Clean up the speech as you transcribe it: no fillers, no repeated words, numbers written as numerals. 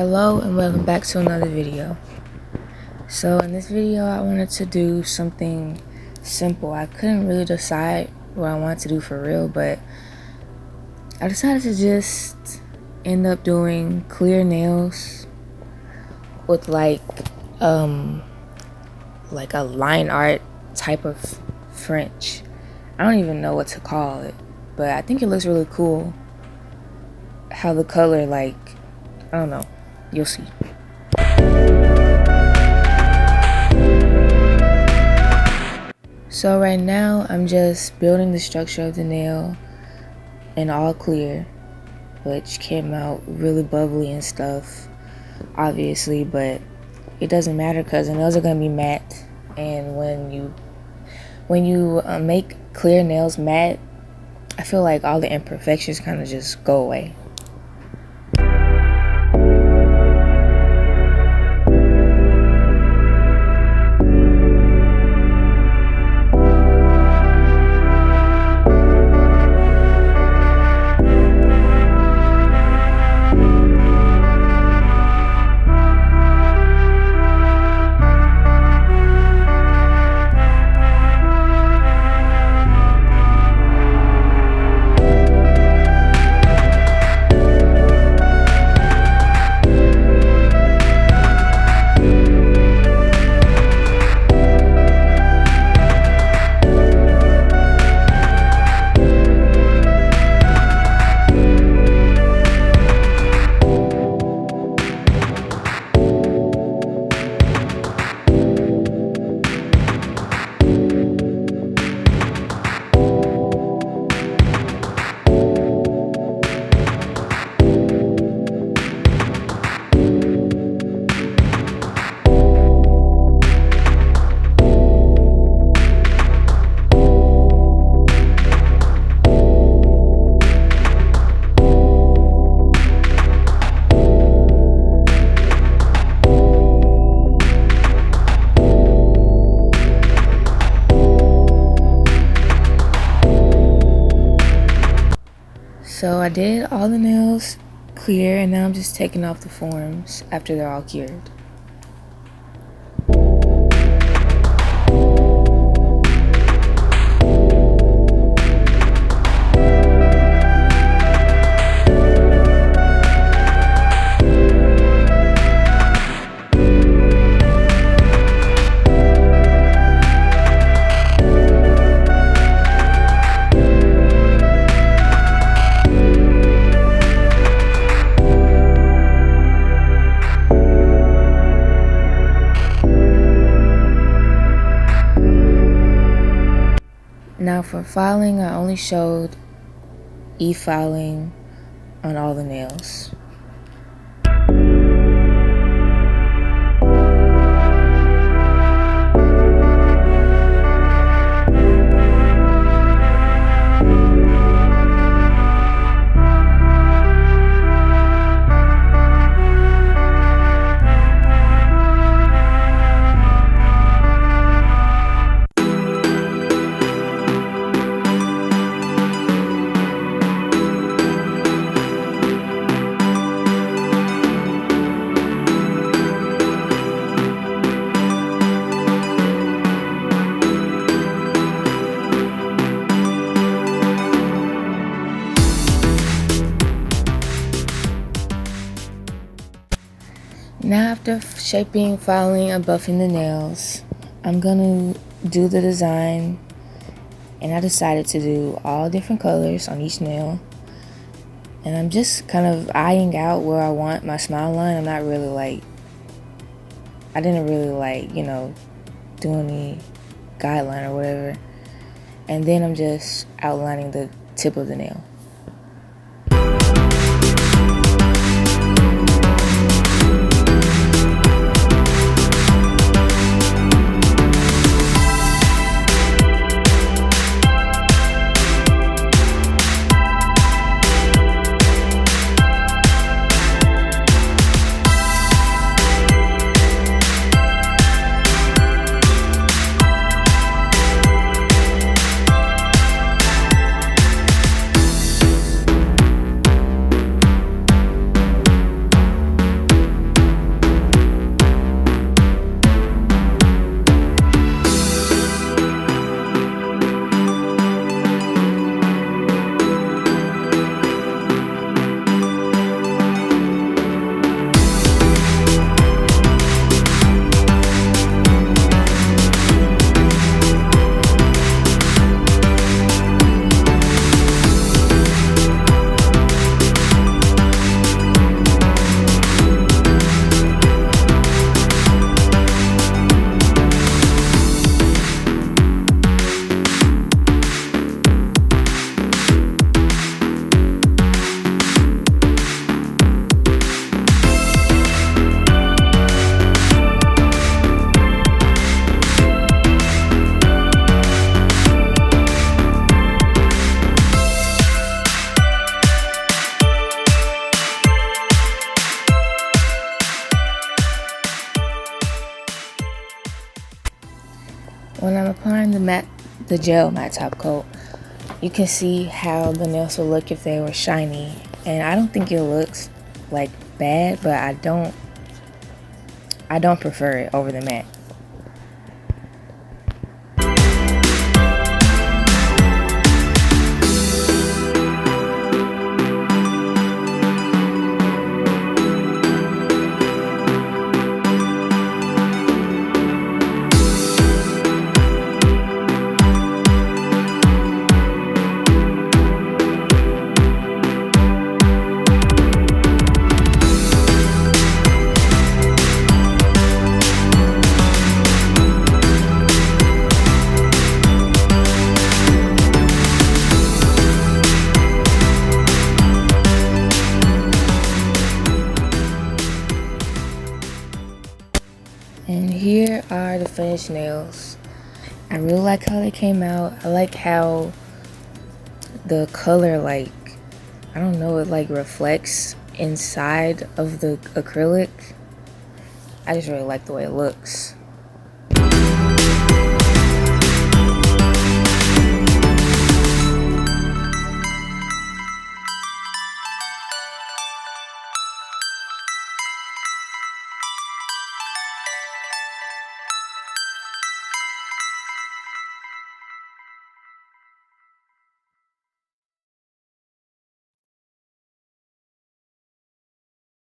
Hello and welcome back to another video. So in this video I wanted to do something simple. I couldn't really decide what I wanted to do for real, but I decided to just end up doing clear nails with like a line art type of French. I don't even know what to call it, but I think it looks really cool how the color, I don't know, you'll see. So right now I'm just building the structure of the nail in all clear, which came out really bubbly and stuff, obviously, but it doesn't matter because the nails are going to be matte, and when you make clear nails matte, I feel like all the imperfections kind of just go away. So I did all the nails clear, and now I'm just taking off the forms after they're all cured. Now for filing, I only showed e-filing on all the nails. Now after shaping, filing, and buffing the nails, I'm gonna do the design, and I decided to do all different colors on each nail, and I'm just kind of eyeing out where I want my smile line. I'm not really I didn't really do any guideline or whatever, and then I'm just outlining the tip of the nail. the gel matte top coat, you can see how the nails will look if they were shiny. And I don't think it looks like bad, but I don't prefer it over the matte. And here are the finished nails. I really like how they came out. I like how the color, like, I don't know, it like reflects inside of the acrylic. I just really like the way it looks.